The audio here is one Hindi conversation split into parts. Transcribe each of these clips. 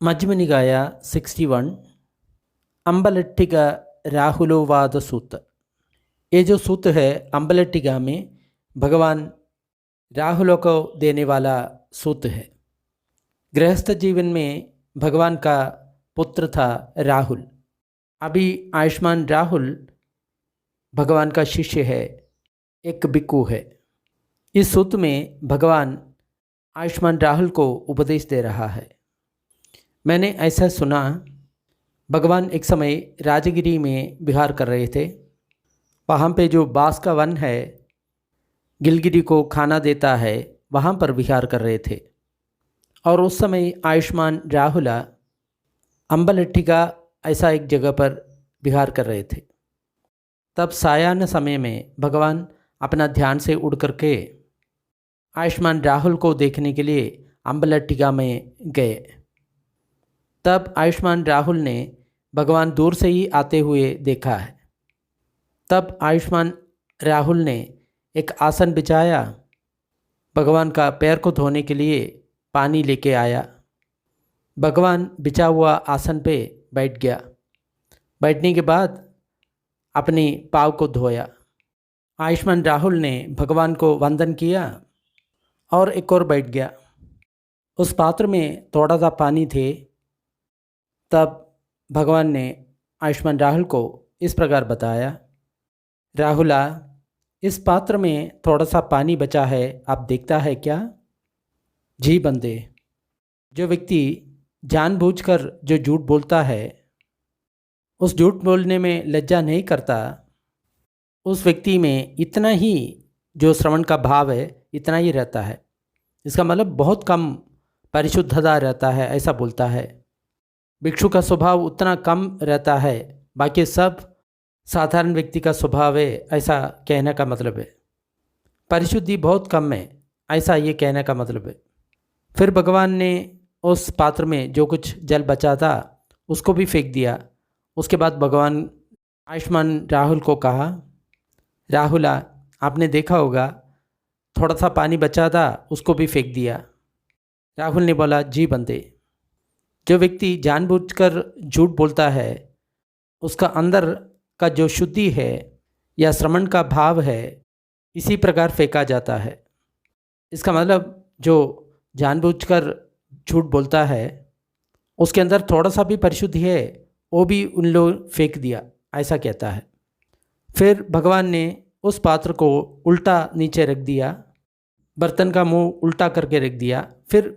मध्यम निकाय 61 अंबलट्टिका राहुलोवाद सूत्र। ये जो सूत्र है अंबलट्टिका में भगवान राहुलों को देने वाला सूत्र है। गृहस्थ जीवन में भगवान का पुत्र था राहुल। अभी आयुष्मान राहुल भगवान का शिष्य है, एक भिक्खु है। इस सूत्र में भगवान आयुष्मान राहुल को उपदेश दे रहा है। मैंने ऐसा सुना, भगवान एक समय राजगिरी में विहार कर रहे थे। वहाँ पे जो बांस का वन है, गिलगिरी को खाना देता है, वहाँ पर विहार कर रहे थे। और उस समय आयुष्मान राहुल अंबलट्टिका ऐसा एक जगह पर विहार कर रहे थे। तब सायाह्न समय में भगवान अपना ध्यान से उड़ करके आयुष्मान राहुल को देखने के लिए अंबलट्टिका में गए। तब आयुष्मान राहुल ने भगवान दूर से ही आते हुए देखा है। तब आयुष्मान राहुल ने एक आसन बिछाया, भगवान का पैर को धोने के लिए पानी लेके आया। भगवान बिछा हुआ आसन पे बैठ गया। बैठने के बाद अपने पाँव को धोया। आयुष्मान राहुल ने भगवान को वंदन किया और एक और बैठ गया। उस पात्र में थोड़ा सा पानी थे। तब भगवान ने आयुष्मान राहुल को इस प्रकार बताया, राहुला, इस पात्र में थोड़ा सा पानी बचा है, आप देखता है क्या? जी बंदे, जो व्यक्ति जानबूझकर जो झूठ बोलता है, उस झूठ बोलने में लज्जा नहीं करता, उस व्यक्ति में इतना ही जो श्रवण का भाव है इतना ही रहता है। इसका मतलब बहुत कम परिशुद्धता रहता है, ऐसा बोलता है। भिक्षु का स्वभाव उतना कम रहता है, बाकी सब साधारण व्यक्ति का स्वभाव है, ऐसा कहने का मतलब है। परिशुद्धि बहुत कम है, ऐसा ये कहने का मतलब है। फिर भगवान ने उस पात्र में जो कुछ जल बचा था उसको भी फेंक दिया। उसके बाद भगवान आयुष्मान राहुल को कहा, राहुला, आपने देखा होगा थोड़ा सा पानी बचा था, उसको भी फेंक दिया। राहुल ने बोला, जी बंदे, जो व्यक्ति जानबूझकर झूठ बोलता है उसका अंदर का जो शुद्धि है या श्रवण का भाव है इसी प्रकार फेंका जाता है। इसका मतलब जो जानबूझकर झूठ बोलता है उसके अंदर थोड़ा सा भी परिशुद्धि है, वो भी उन लोग फेंक दिया, ऐसा कहता है। फिर भगवान ने उस पात्र को उल्टा नीचे रख दिया, बर्तन का मुंह उल्टा करके रख दिया। फिर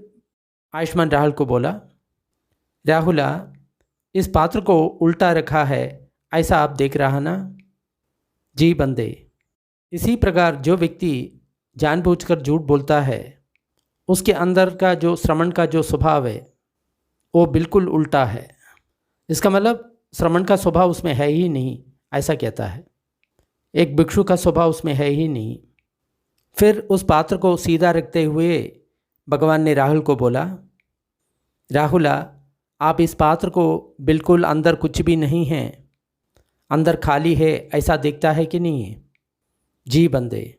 आयुष्मान राहुल को बोला, राहुला, इस पात्र को उल्टा रखा है, ऐसा आप देख रहा ना? जी बंदे, इसी प्रकार जो व्यक्ति जानबूझकर झूठ बोलता है उसके अंदर का जो श्रवण का जो स्वभाव है वो बिल्कुल उल्टा है। इसका मतलब श्रवण का स्वभाव उसमें है ही नहीं, ऐसा कहता है। एक भिक्षु का स्वभाव उसमें है ही नहीं। फिर उस पात्र को सीधा रखते हुए भगवान ने राहुल को बोला, राहुला, आप इस पात्र को बिल्कुल अंदर कुछ भी नहीं है, अंदर खाली है, ऐसा देखता है कि नहीं है? जी बंदे,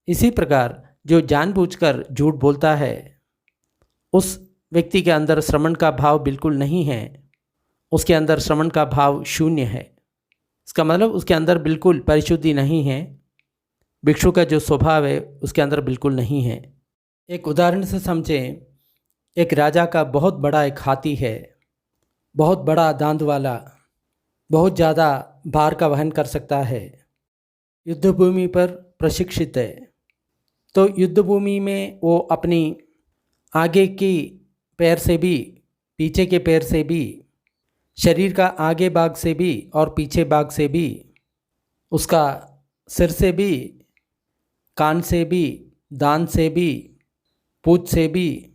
इसी प्रकार जो जानबूझकर झूठ बोलता है उस व्यक्ति के अंदर श्रवण का भाव बिल्कुल नहीं है, उसके अंदर श्रवण का भाव शून्य है। इसका मतलब उसके अंदर बिल्कुल परिशुद्धि नहीं है, भिक्षु का जो स्वभाव है उसके अंदर बिल्कुल नहीं है। एक उदाहरण से समझें, एक राजा का बहुत बड़ा एक हाथी है, बहुत बड़ा दांत वाला, बहुत ज़्यादा भार का वहन कर सकता है, युद्ध भूमि पर प्रशिक्षित है। तो युद्ध भूमि में वो अपनी आगे की पैर से भी, पीछे के पैर से भी, शरीर का आगे भाग से भी और पीछे भाग से भी, उसका सिर से भी, कान से भी, दांत से भी, पूंछ से भी,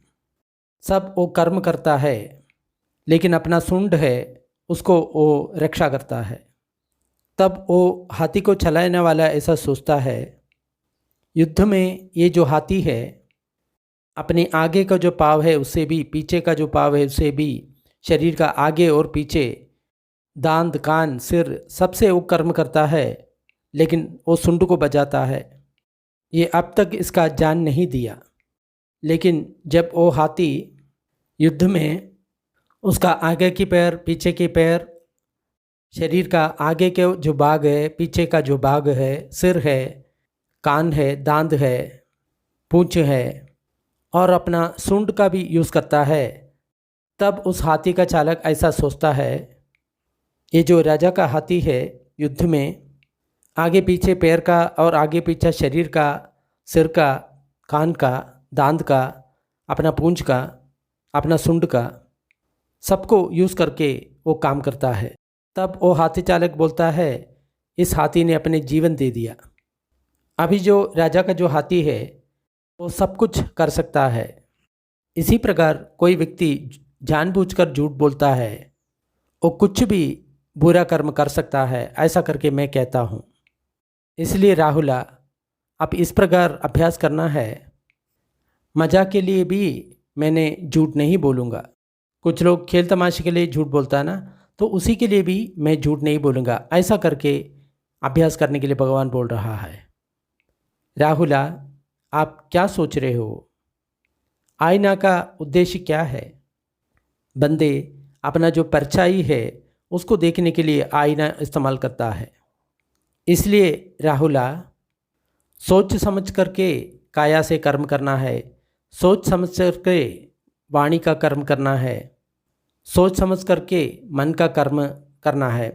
सब वो कर्म करता है, लेकिन अपना सूंड है उसको वो रक्षा करता है। तब वो हाथी को चलाने वाला ऐसा सोचता है, युद्ध में ये जो हाथी है अपने आगे का जो पाँव है उससे भी, पीछे का जो पाँव है उससे भी, शरीर का आगे और पीछे, दांत, कान, सिर, सबसे वो कर्म करता है, लेकिन वो सूंड को बजाता है। ये अब तक इसका जान नहीं दिया, लेकिन जब वो हाथी युद्ध में उसका आगे की पैर, पीछे की पैर, शरीर का आगे के जो भाग है, पीछे का जो भाग है, सिर है, कान है, दांत है, पूंछ है और अपना सूंड का भी यूज़ करता है। तब उस हाथी का चालक ऐसा सोचता है, ये जो राजा का हाथी है युद्ध में आगे पीछे पैर का और आगे पीछे शरीर का, सिर का, कान का, दांत का, अपना पूंछ का, अपना सूंड का, सबको यूज़ करके वो काम करता है। तब वो हाथी चालक बोलता है, इस हाथी ने अपने जीवन दे दिया। अभी जो राजा का जो हाथी है वो सब कुछ कर सकता है। इसी प्रकार कोई व्यक्ति जानबूझकर झूठ बोलता है, वो कुछ भी बुरा कर्म कर सकता है, ऐसा करके मैं कहता हूँ। इसलिए राहुला, आप इस प्रकार अभ्यास करना है। मज़ाक के लिए भी मैंने झूठ नहीं बोलूँगा। कुछ लोग खेल तमाशे के लिए झूठ बोलता है ना, तो उसी के लिए भी मैं झूठ नहीं बोलूँगा। ऐसा करके अभ्यास करने के लिए भगवान बोल रहा है। राहुला, आप क्या सोच रहे हो? आईना का उद्देश्य क्या है? बंदे अपना जो परछाई है उसको देखने के लिए आईना इस्तेमाल करता है। इसलिए राहुला, सोच समझ करके काया से कर्म करना है, सोच समझ करके वाणी का कर्म करना है, सोच समझ करके मन का कर्म करना है।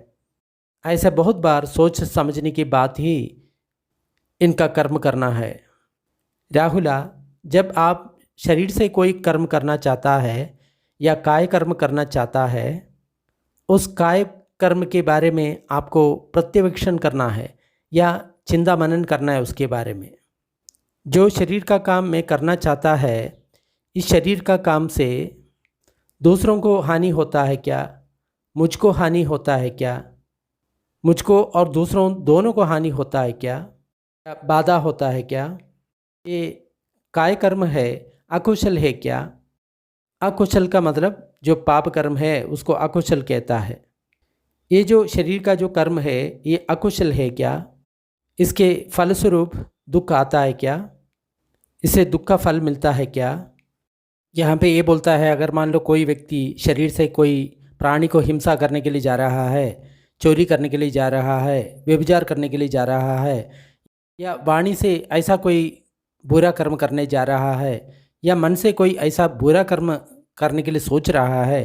ऐसे बहुत बार सोच समझने के बाद ही इनका कर्म करना है। राहुला, जब आप शरीर से कोई कर्म करना चाहता है या काय कर्म करना चाहता है, उस काय कर्म के बारे में आपको प्रत्यवेक्षण करना है या चिंता मनन करना है उसके बारे में। जो शरीर का काम मैं करना चाहता है, इस शरीर का काम से दूसरों को हानि होता है क्या? मुझको हानि होता है क्या? मुझको और दूसरों दोनों को हानि होता है क्या? या बाधा होता है क्या? ये काय कर्म है अकुशल है क्या? अकुशल का मतलब जो पाप कर्म है उसको अकुशल कहता है। ये जो शरीर का जो कर्म है ये अकुशल है क्या? इसके फलस्वरूप दुख आता है क्या? इससे दुख का फल मिलता है क्या? यहाँ पे ये बोलता है, अगर मान लो कोई व्यक्ति शरीर से कोई प्राणी को हिंसा करने के लिए जा रहा है, चोरी करने के लिए जा रहा है, व्यभिचार करने के लिए जा रहा है, या वाणी से ऐसा कोई बुरा कर्म करने जा रहा है, या मन से कोई ऐसा बुरा कर्म करने के लिए सोच रहा है,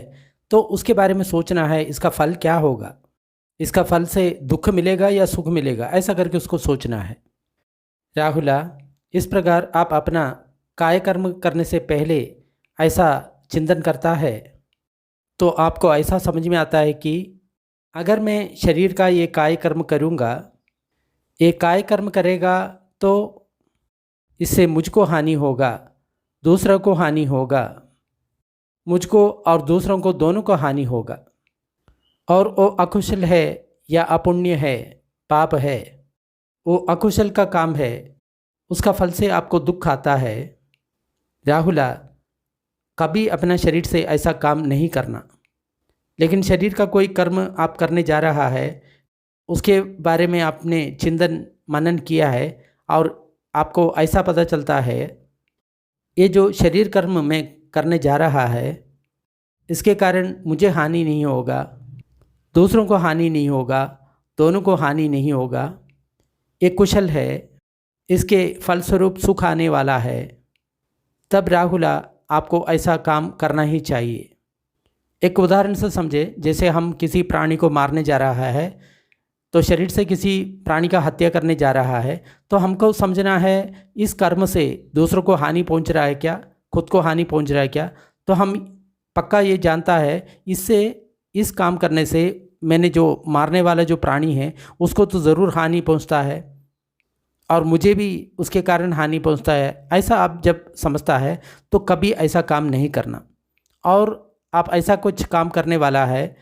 तो उसके बारे में सोचना है इसका फल क्या होगा, इसका फल से दुख मिलेगा या सुख मिलेगा, ऐसा करके उसको सोचना है। राहुला, इस प्रकार आप अपना काय कर्म करने से पहले ऐसा चिंतन करता है तो आपको ऐसा समझ में आता है कि अगर मैं शरीर का ये काय कर्म करूँगा, ये काय कर्म करेगा तो इससे मुझको हानि होगा, दूसरों को हानि होगा, मुझको और दूसरों को दोनों को हानि होगा, और वो अकुशल है या अपुण्य है, पाप है, वो अकुशल का काम है, उसका फल से आपको दुख आता है। राहुला, कभी अपना शरीर से ऐसा काम नहीं करना। लेकिन शरीर का कोई कर्म आप करने जा रहा है, उसके बारे में आपने चिंतन मनन किया है और आपको ऐसा पता चलता है ये जो शरीर कर्म मैं करने जा रहा है इसके कारण मुझे हानि नहीं होगा, दूसरों को हानि नहीं होगा, दोनों को हानि नहीं होगा, ये कुशल है, इसके फलस्वरूप सुख आने वाला है। तब राहुला, आपको ऐसा काम करना ही चाहिए। एक उदाहरण से समझे, जैसे हम किसी प्राणी को मारने जा रहा है, तो शरीर से किसी प्राणी का हत्या करने जा रहा है, तो हमको समझना है इस कर्म से दूसरों को हानि पहुंच रहा है क्या, खुद को हानि पहुंच रहा है क्या। तो हम पक्का ये जानता है इससे, इस काम करने से मैंने जो मारने वाला जो प्राणी है उसको तो ज़रूर हानि पहुंचता है और मुझे भी उसके कारण हानि पहुंचता है। ऐसा आप जब समझता है तो कभी ऐसा काम नहीं करना। और आप ऐसा कुछ काम करने वाला है,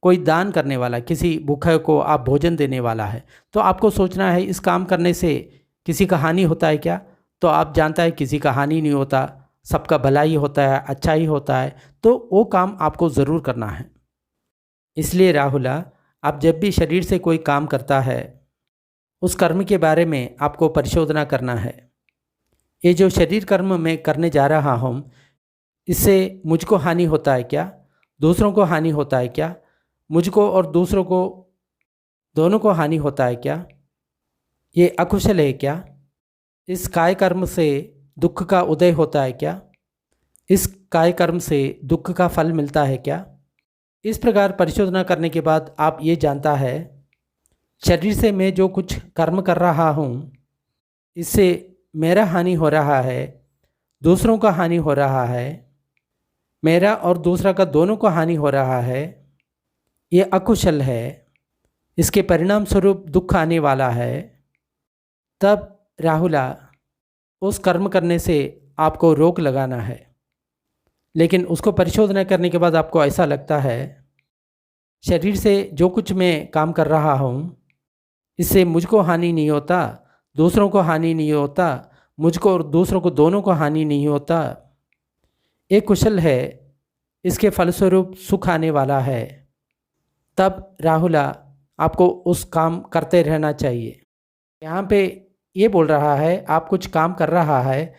कोई दान करने वाला, किसी भूखे को आप भोजन देने वाला है, तो आपको सोचना है इस काम करने से किसी का हानि होता है क्या। तो आप जानता है किसी का हानि नहीं होता, सबका भला ही होता है, अच्छा ही होता है, तो वो काम आपको ज़रूर करना है। इसलिए राहुला, आप जब भी शरीर से कोई काम करता है उस कर्म के बारे में आपको परिशोधना करना है। ये जो शरीर कर्म मैं करने जा रहा हूँ इससे मुझको हानि होता है क्या, दूसरों को हानि होता है क्या, मुझको और दूसरों को दोनों को हानि होता है क्या, ये अकुशल है क्या, इस काय कर्म से दुख का उदय होता है क्या, इस काय कर्म से दुख का फल मिलता है क्या। इस प्रकार परिशोधना करने के बाद आप ये जानता है, शरीर से मैं जो कुछ कर्म कर रहा हूँ इससे मेरा हानि हो रहा है, दूसरों का हानि हो रहा है, मेरा और दूसरा का दोनों को हानि हो रहा है, ये अकुशल है, इसके परिणाम स्वरूप दुख आने वाला है। तब राहुला उस कर्म करने से आपको रोक लगाना है। लेकिन उसको परिशोधना करने के बाद आपको ऐसा लगता है, शरीर से जो कुछ मैं काम कर रहा हूँ इससे मुझको हानि नहीं होता, दूसरों को हानि नहीं होता, मुझको और दूसरों को दोनों को हानि नहीं होता, ये कुशल है, इसके फलस्वरूप सुख आने वाला है। तब राहुला आपको उस काम करते रहना चाहिए। यहाँ पे ये बोल रहा है, आप कुछ काम कर रहा है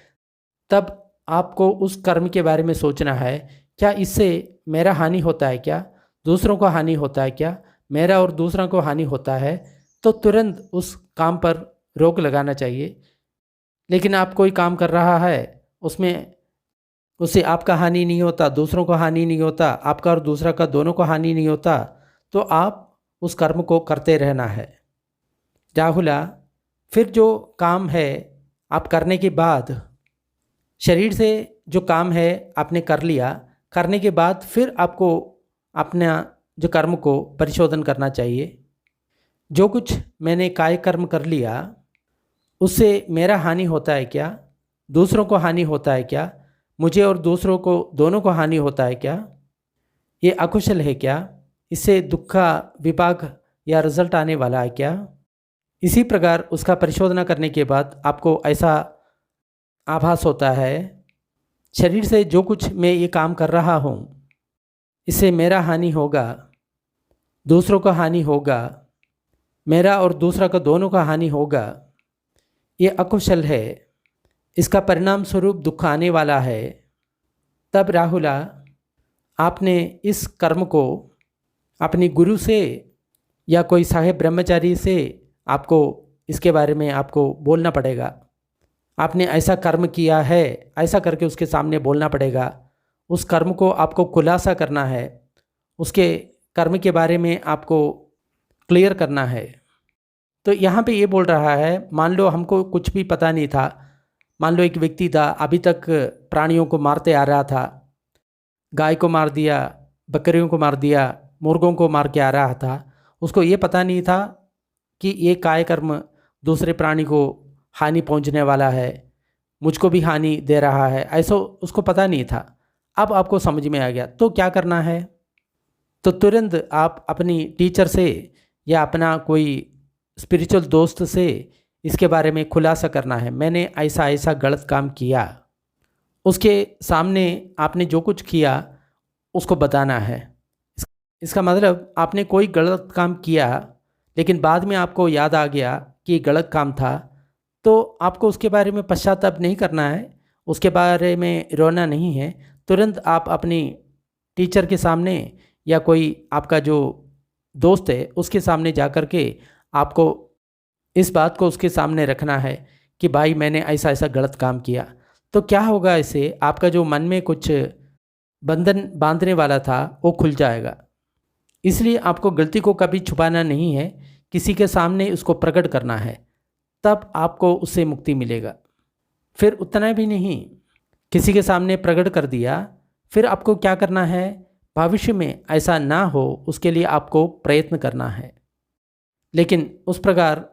तब आपको उस कर्म के बारे में सोचना है, क्या इससे मेरा हानि होता है क्या, दूसरों को हानि होता है क्या, मेरा और दूसरों को हानि होता है, तो तुरंत उस काम पर रोक लगाना चाहिए। लेकिन आप कोई काम कर रहा है उसमें उससे आपका हानि नहीं होता, दूसरों को हानि नहीं होता, आपका और दूसरा का दोनों को हानि नहीं होता, तो आप उस कर्म को करते रहना है। राहुला फिर जो काम है आप करने के बाद, शरीर से जो काम है आपने कर लिया, करने के बाद फिर आपको अपना जो कर्म को परिशोधन करना चाहिए। जो कुछ मैंने काय कर्म कर लिया उससे मेरा हानि होता है क्या, दूसरों को हानि होता है क्या, मुझे और दूसरों को दोनों को हानि होता है क्या, ये अकुशल है क्या, इससे दुख का विपाक या रिजल्ट आने वाला है क्या। इसी प्रकार उसका परिशोधना करने के बाद आपको ऐसा आभास होता है, शरीर से जो कुछ मैं ये काम कर रहा हूँ इससे मेरा हानि होगा, दूसरों को हानि होगा, मेरा और दूसरा का दोनों का हानि होगा, ये अकुशल है, इसका परिणाम स्वरूप दुख आने वाला है। तब राहुला आपने इस कर्म को अपनी गुरु से या कोई साहेब ब्रह्मचारी से आपको इसके बारे में आपको बोलना पड़ेगा। आपने ऐसा कर्म किया है, ऐसा करके उसके सामने बोलना पड़ेगा। उस कर्म को आपको खुलासा करना है, उसके कर्म के बारे में आपको क्लियर करना है। तो यहाँ पे ये बोल रहा है, मान लो हमको कुछ भी पता नहीं था, मान लो एक व्यक्ति था अभी तक प्राणियों को मारते आ रहा था, गाय को मार दिया, बकरियों को मार दिया, मुर्गों को मार के आ रहा था, उसको ये पता नहीं था कि ये काय कर्म दूसरे प्राणी को हानि पहुंचने वाला है, मुझको भी हानि दे रहा है, ऐसा उसको पता नहीं था। अब आपको समझ में आ गया, तो क्या करना है, तो तुरंत आप अपनी टीचर से या अपना कोई स्पिरिचुअल दोस्त से इसके बारे में खुलासा करना है, मैंने ऐसा ऐसा गलत काम किया। उसके सामने आपने जो कुछ किया उसको बताना है। इसका मतलब आपने कोई गलत काम किया लेकिन बाद में आपको याद आ गया कि ये गलत काम था, तो आपको उसके बारे में पश्चाताप नहीं करना है, उसके बारे में रोना नहीं है। तुरंत आप अपनी टीचर के सामने या कोई आपका जो दोस्त है उसके सामने जा कर के आपको इस बात को उसके सामने रखना है कि भाई मैंने ऐसा ऐसा गलत काम किया। तो क्या होगा, इससे आपका जो मन में कुछ बंधन बांधने वाला था वो खुल जाएगा। इसलिए आपको गलती को कभी छुपाना नहीं है, किसी के सामने उसको प्रकट करना है, तब आपको उससे मुक्ति मिलेगा। फिर उतना भी नहीं, किसी के सामने प्रकट कर दिया, फिर आपको क्या करना है, भविष्य में ऐसा ना हो उसके लिए आपको प्रयत्न करना है। लेकिन उस प्रकार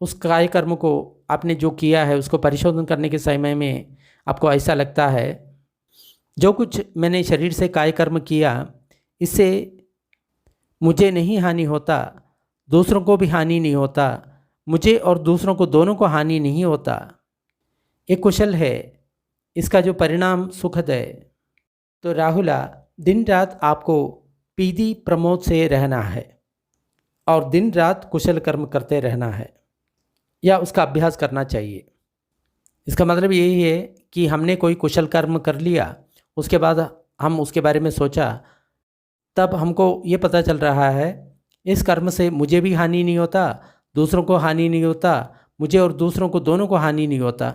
उस काय कर्म को आपने जो किया है उसको परिशोधन करने के समय में आपको ऐसा लगता है, जो कुछ मैंने शरीर से काय कर्म किया इससे मुझे नहीं हानि होता, दूसरों को भी हानि नहीं होता, मुझे और दूसरों को दोनों को हानि नहीं होता, ये कुशल है, इसका जो परिणाम सुखद है। तो राहुला दिन रात आपको पीदी प्रमोद से रहना है और दिन रात कुशल कर्म करते रहना है या उसका अभ्यास करना चाहिए। इसका मतलब यही है कि हमने कोई कुशल कर्म कर लिया, उसके बाद हम उसके बारे में सोचा तब हमको ये पता चल रहा है इस कर्म से मुझे भी हानि नहीं होता, दूसरों को हानि नहीं होता, मुझे और दूसरों को दोनों को हानि नहीं होता।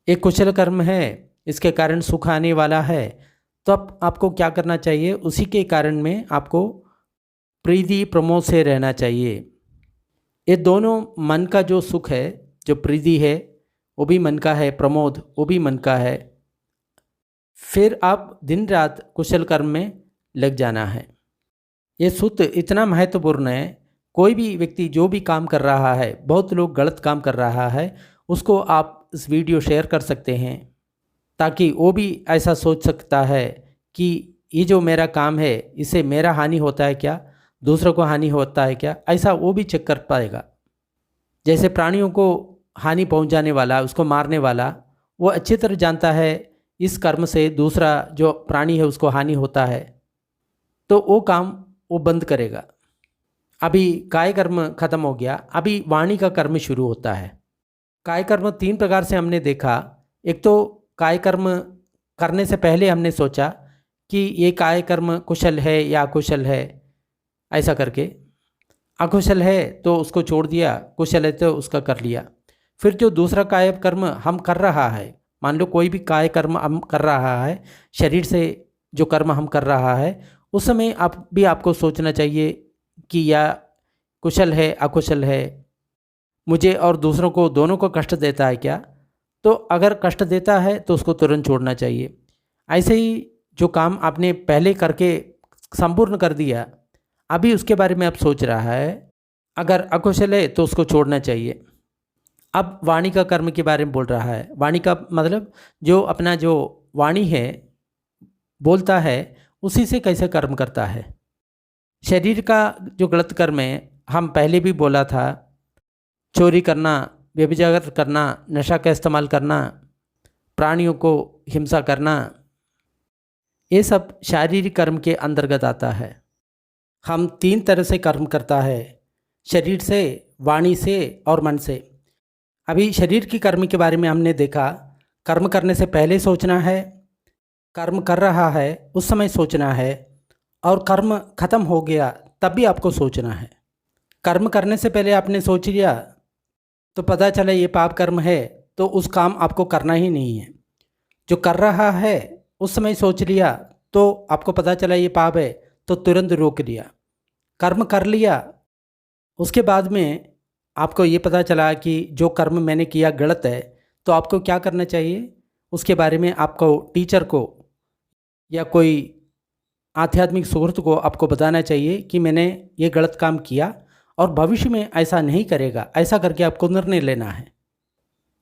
एक कुशल कर्म है, इसके कारण सुख आने वाला है। तो अब आपको क्या करना चाहिए, उसी के कारण में आपको प्रीति प्रमोद से रहना चाहिए। ये दोनों मन का जो सुख है, जो प्रीति है वो भी मन का है, प्रमोद वो भी मन का है। फिर आप दिन रात कुशल कर्म में लग जाना है। ये सूत्र इतना महत्वपूर्ण है। कोई भी व्यक्ति जो भी काम कर रहा है, बहुत लोग गलत काम कर रहा है, उसको आप इस वीडियो शेयर कर सकते हैं ताकि वो भी ऐसा सोच सकता है कि ये जो मेरा काम है इससे मेरा हानि होता है क्या, दूसरों को हानि होता है क्या, ऐसा वो भी चेक कर पाएगा। जैसे प्राणियों को हानि पहुंचाने वाला, उसको मारने वाला, वो अच्छी तरह जानता है इस कर्म से दूसरा जो प्राणी है उसको हानि होता है, तो वो काम वो बंद करेगा। अभी काय कर्म खत्म हो गया, अभी वाणी का कर्म शुरू होता है। काय कर्म 3 प्रकार से हमने देखा। एक तो काय कर्म करने से पहले हमने सोचा कि ये काय कर्म कुशल है या अकुशल है, ऐसा करके। अकुशल है तो उसको छोड़ दिया, कुशल है तो उसका कर लिया। फिर जो दूसरा काय कर्म हम कर रहा है, मान लो कोई भी काय कर्म हम कर रहा है, शरीर से जो कर्म हम कर रहा है, उस समय आपको सोचना चाहिए कि या कुशल है अकुशल है, मुझे और दूसरों को दोनों को कष्ट देता है क्या। तो अगर कष्ट देता है तो उसको तुरंत छोड़ना चाहिए। ऐसे ही जो काम आपने पहले करके संपूर्ण कर दिया, अभी उसके बारे में आप सोच रहा है, अगर अकुशल है तो उसको छोड़ना चाहिए। अब वाणी का कर्म के बारे में बोल रहा है। वाणी का मतलब जो अपना जो वाणी है, बोलता है, उसी से कैसे कर्म करता है। शरीर का जो गलत कर्म है, हम पहले भी बोला था, चोरी करना, व्यभिचार करना, नशा का इस्तेमाल करना, प्राणियों को हिंसा करना, ये सब शारीरिक कर्म के अंतर्गत आता है। हम 3 तरह से कर्म करता है, शरीर से, वाणी से और मन से। अभी शरीर की कर्म के बारे में हमने देखा, कर्म करने से पहले सोचना है, कर्म कर रहा है उस समय सोचना है, और कर्म खत्म हो गया तब भी आपको सोचना है। कर्म करने से पहले आपने सोच लिया तो पता चला ये पाप कर्म है, तो उस काम आपको करना ही नहीं है। जो कर रहा है उस समय सोच लिया तो आपको पता चला ये पाप है, तो तुरंत रोक लिया। कर्म कर लिया, उसके बाद में आपको ये पता चला कि जो कर्म मैंने किया गलत है, तो आपको क्या करना चाहिए, उसके बारे में आपको टीचर को या कोई आध्यात्मिक सुहृद को आपको बताना चाहिए कि मैंने ये गलत काम किया और भविष्य में ऐसा नहीं करेगा, ऐसा करके आपको निर्णय लेना है।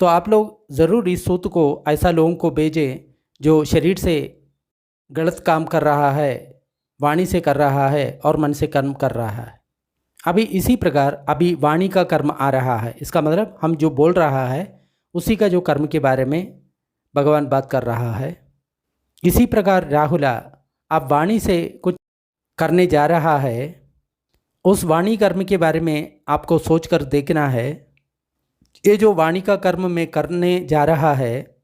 तो आप लोग ज़रूर इस सूत्र को ऐसा लोगों को भेजें जो शरीर से गलत काम कर रहा है, वाणी से कर रहा है और मन से कर्म कर रहा है। अभी इसी प्रकार अभी वाणी का कर्म आ रहा है, इसका मतलब हम जो बोल रहा है उसी का जो कर्म के बारे में भगवान बात कर रहा है। इसी प्रकार राहुला, आप वाणी से कुछ करने जा रहा है, उस वाणी कर्म के बारे में आपको सोच कर देखना है, ये जो वाणी का कर्म मैं करने जा रहा है,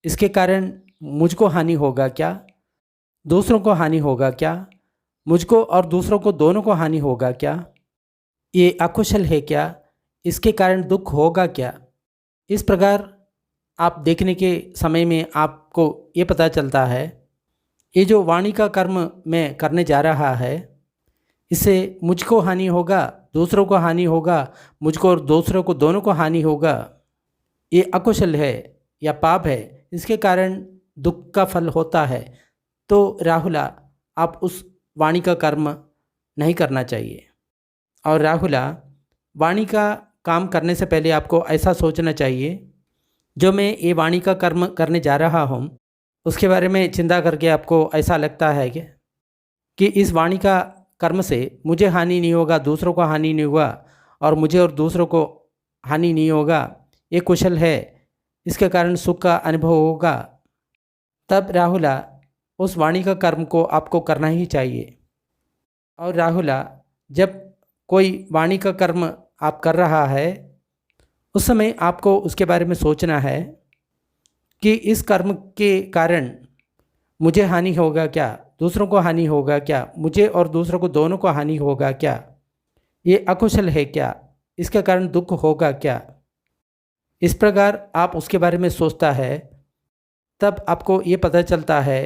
इसके कारण मुझको हानि होगा क्या, दूसरों को हानि होगा क्या, मुझको और दूसरों को दोनों को हानि होगा क्या, ये अकुशल है क्या, इसके कारण दुख होगा क्या। इस प्रकार आप देखने के समय में आपको ये पता चलता है, ये जो वाणी का कर्म मैं करने जा रहा है, इससे मुझको हानि होगा, दूसरों को हानि होगा, मुझको और दूसरों को दोनों को हानि होगा, ये अकुशल है या पाप है, इसके कारण दुख का फल होता है। तो राहुला, आप उस वाणी का कर्म नहीं करना चाहिए। और राहुला, वाणी का काम करने से पहले आपको ऐसा सोचना चाहिए, जो मैं ये वाणी का कर्म करने जा रहा हूँ उसके बारे में चिंता करके आपको ऐसा लगता है कि इस वाणी का कर्म से मुझे हानि नहीं होगा, दूसरों को हानि नहीं होगा, और मुझे और दूसरों को हानि नहीं होगा, ये कुशल है, इसके कारण सुख का अनुभव होगा, तब राहुला उस वाणी का कर्म को आपको करना ही चाहिए। और राहुला, जब कोई वाणी का कर्म आप कर रहा है, उस समय आपको उसके बारे में सोचना है कि इस कर्म के कारण मुझे हानि होगा क्या, दूसरों को हानि होगा क्या, मुझे और दूसरों को दोनों को हानि होगा क्या, ये अकुशल है क्या, इसके कारण दुख होगा क्या। इस प्रकार आप उसके बारे में सोचता है, तब आपको ये पता चलता है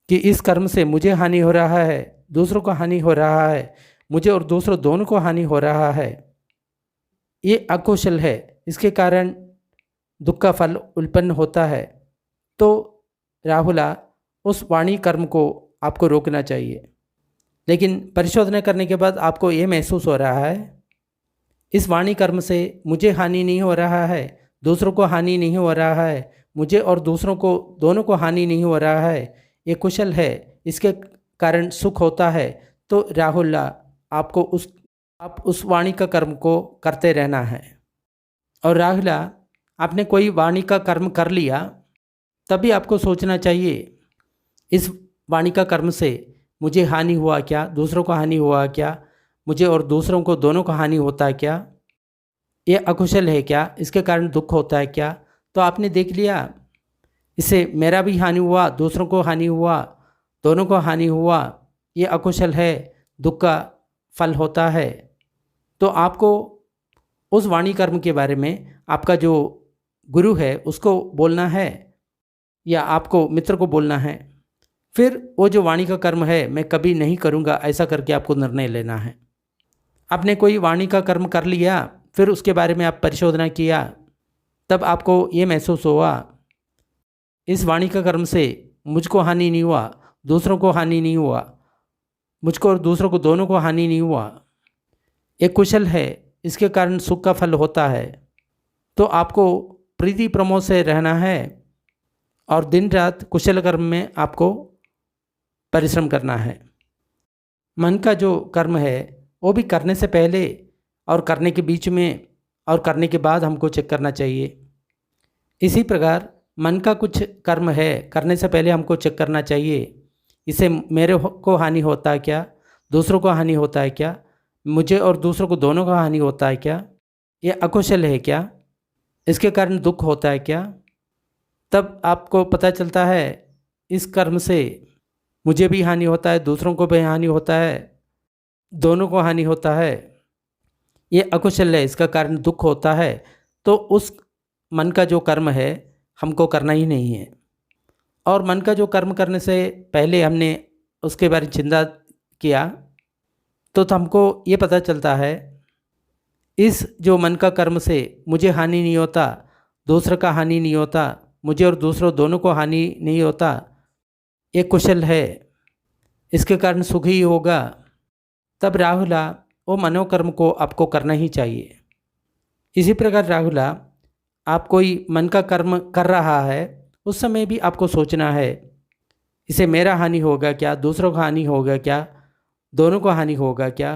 कि इस कर्म से मुझे हानि हो रहा है, दूसरों को हानि हो रहा है, मुझे और दूसरों दोनों को हानि हो रहा है, ये अकुशल है, इसके कारण दुख का फल उत्पन्न होता है। तो राहुला, उस वाणी कर्म को आपको रोकना चाहिए। लेकिन परिशोधना करने के बाद आपको ये महसूस हो रहा है, इस वाणी कर्म से मुझे हानि नहीं हो रहा है, दूसरों को हानि नहीं हो रहा है, मुझे और दूसरों को दोनों को हानि नहीं हो रहा है, ये कुशल है, इसके कारण सुख होता है। तो राहुल, आपको आप उस वाणी का कर्म को करते रहना है। और राहुल, आपने कोई वाणी का कर्म कर लिया, तभी आपको सोचना चाहिए, इस वाणी का कर्म से मुझे हानि हुआ क्या, दूसरों को हानि हुआ क्या, मुझे और दूसरों को दोनों को हानि होता है क्या, ये अकुशल है क्या, इसके कारण दुख होता है क्या। तो आपने देख लिया, इससे मेरा भी हानि हुआ, दूसरों को हानि हुआ, दोनों को हानि हुआ, ये अकुशल है, दुख का फल होता है। तो आपको उस वाणी कर्म के बारे में आपका जो गुरु है उसको बोलना है, या आपको मित्र को बोलना है। फिर वो जो वाणी का कर्म है मैं कभी नहीं करूँगा, ऐसा करके आपको निर्णय लेना है। आपने कोई वाणी का कर्म कर लिया, फिर उसके बारे में आप परिशोधना किया, तब आपको ये महसूस हुआ, इस वाणी का कर्म से मुझको हानि नहीं हुआ, दूसरों को हानि नहीं हुआ, मुझको और दूसरों को दोनों को हानि नहीं हुआ, ये कुशल है, इसके कारण सुख का फल होता है। तो आपको प्रीति प्रमोद से रहना है और दिन रात कुशल कर्म में आपको परिश्रम करना है। मन का जो कर्म है वो भी करने से पहले और करने के बीच में और करने के बाद हमको चेक करना चाहिए। इसी प्रकार मन का कुछ कर्म है, करने से पहले हमको चेक करना चाहिए, इससे मेरे को हानि होता है क्या, दूसरों को हानि होता है क्या, मुझे और दूसरों को दोनों को हानि होता है क्या, ये अकुशल है क्या, इसके कारण दुख होता है क्या। तब आपको पता चलता है, इस कर्म से मुझे भी हानि होता है, दूसरों को भी हानि होता है, दोनों को हानि होता है, ये अकुशल है, इसका कारण दुख होता है। तो उस मन का जो कर्म है हमको करना ही नहीं है। और मन का जो कर्म करने से पहले हमने उसके बारे में चिंता किया, तो हमको ये पता चलता है, इस जो मन का कर्म से मुझे हानि नहीं होता, दूसरे का हानि नहीं होता, मुझे और दूसरों दोनों को हानि नहीं होता, ये कुशल है, इसके कारण सुख ही होगा। तब राहुला, वो मनोकर्म को आपको करना ही चाहिए। इसी प्रकार राहुला, आप कोई मन का कर्म कर रहा है, उस समय भी आपको सोचना है, इसे मेरा हानि होगा क्या, दूसरों को हानि होगा क्या, दोनों को हानि होगा क्या,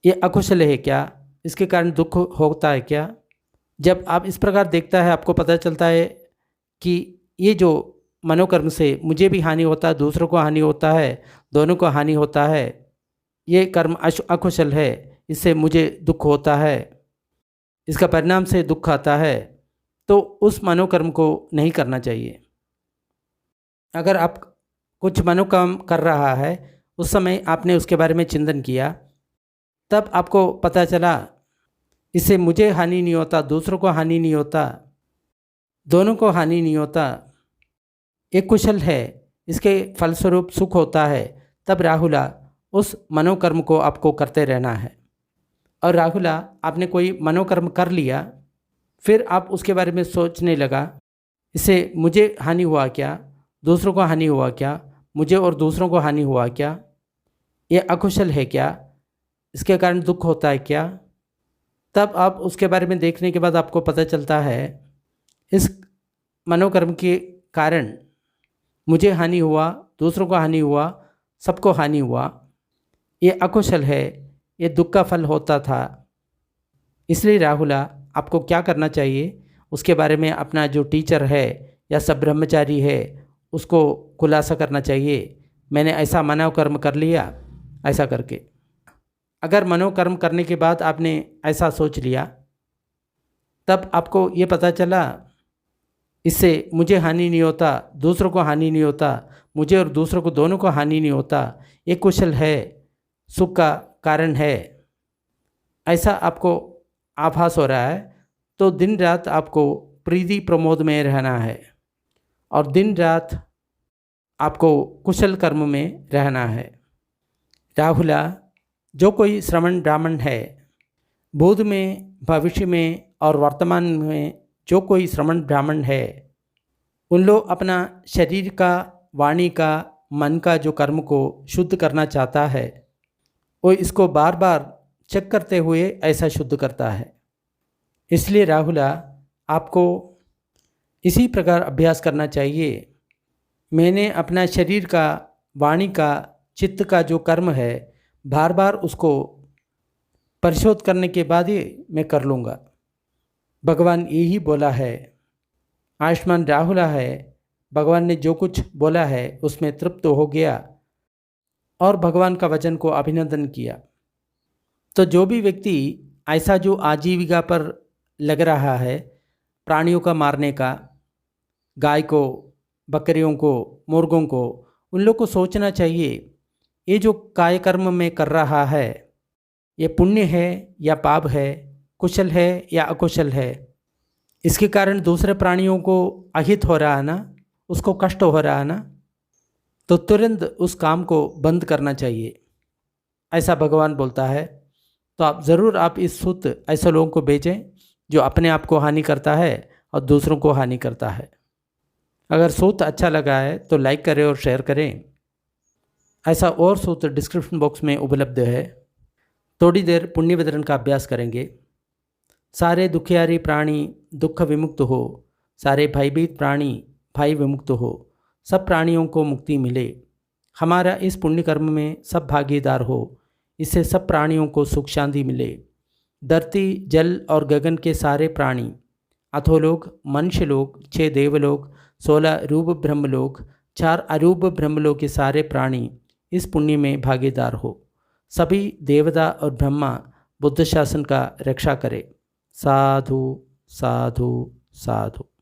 ये अकुशल है क्या, इसके कारण दुख होता है क्या। जब आप इस प्रकार देखता है, आपको पता चलता है कि ये जो मनोकर्म से मुझे भी हानि होता है, दूसरों को हानि होता है, दोनों को हानि होता है, ये कर्म अकुशल है, इससे मुझे दुख होता है, इसका परिणाम से दुख आता है, तो उस मनोकर्म को नहीं करना चाहिए। अगर आप कुछ मनोकर्म कर रहा है, उस समय आपने उसके बारे में चिंतन किया, तब आपको पता चला, इससे मुझे हानि नहीं होता, दूसरों को हानि नहीं होता, दोनों को हानि नहीं होता, एक कुशल है, इसके फलस्वरूप सुख होता है। तब राहुला, उस मनोकर्म को आपको करते रहना है। और राहुला, आपने कोई मनोकर्म कर लिया, फिर आप उसके बारे में सोचने लगा, इससे मुझे हानि हुआ क्या, दूसरों को हानि हुआ क्या, मुझे और दूसरों को हानि हुआ क्या, ये अकुशल है क्या, इसके कारण दुख होता है क्या। तब आप उसके बारे में देखने के बाद आपको पता चलता है, इस मनोकर्म के कारण मुझे हानि हुआ, दूसरों को हानि हुआ, सबको हानि हुआ, ये अकुशल है, ये दुख का फल होता था। इसलिए राहुला, आपको क्या करना चाहिए, उसके बारे में अपना जो टीचर है या सब ब्रह्मचारी है उसको खुलासा करना चाहिए, मैंने ऐसा मनोकर्म कर लिया, ऐसा करके। अगर मनोकर्म करने के बाद आपने ऐसा सोच लिया, तब आपको ये पता चला, इससे मुझे हानि नहीं होता, दूसरों को हानि नहीं होता, मुझे और दूसरों को दोनों को हानि नहीं होता, ये कुशल है, सुख का कारण है, ऐसा आपको आभास हो रहा है, तो दिन रात आपको प्रीति प्रमोद में रहना है और दिन रात आपको कुशल कर्म में रहना है। राहुला, जो कोई श्रवण ब्राह्मण है, भूत में, भविष्य में और वर्तमान में जो कोई श्रवण ब्राह्मण है, उन लोग अपना शरीर का, वाणी का, मन का जो कर्म को शुद्ध करना चाहता है, वो इसको बार बार चेक करते हुए ऐसा शुद्ध करता है। इसलिए राहुला, आपको इसी प्रकार अभ्यास करना चाहिए। मैंने अपना शरीर का, वाणी का, चित्त का जो कर्म है, बार बार उसको परिशोध करने के बाद ही मैं कर लूँगा। भगवान यही बोला है। आयुष्मान राहुला है, भगवान ने जो कुछ बोला है उसमें तृप्त हो गया और भगवान का वचन को अभिनंदन किया। तो जो भी व्यक्ति ऐसा जो आजीविका पर लग रहा है, प्राणियों का मारने का, गाय को, बकरियों को, मुर्गों को, उन लोग को सोचना चाहिए, ये जो कायकर्म में कर रहा है, ये पुण्य है या पाप है, कुशल है या अकुशल है। इसके कारण दूसरे प्राणियों को अहित हो रहा है ना, उसको कष्ट हो रहा है ना, तो तुरंत उस काम को बंद करना चाहिए, ऐसा भगवान बोलता है। तो आप ज़रूर आप इस सूत्र ऐसे लोगों को भेजें जो अपने आप को हानि करता है और दूसरों को हानि करता है। अगर सूत्र अच्छा लगा है तो लाइक करें और शेयर करें। ऐसा और सूत्र डिस्क्रिप्शन बॉक्स में उपलब्ध है। थोड़ी देर पुण्य वितरण का अभ्यास करेंगे। सारे दुखियारी प्राणी दुख विमुक्त हो, सारे भयभीत प्राणी भय विमुक्त हो, सब प्राणियों को मुक्ति मिले। हमारा इस पुण्य कर्म में सब भागीदार हो, इससे सब प्राणियों को सुख शांति मिले। धरती, जल और गगन के सारे प्राणी, अधोलोक, मनुष्य लोक, 6 देवलोक, 16 रूप ब्रह्मलोक, 4 अरूप ब्रह्मलोक के सारे प्राणी इस पुण्य में भागीदार हो। सभी देवता और ब्रह्मा बुद्ध शासन का रक्षा करे। साधु साधु साधु।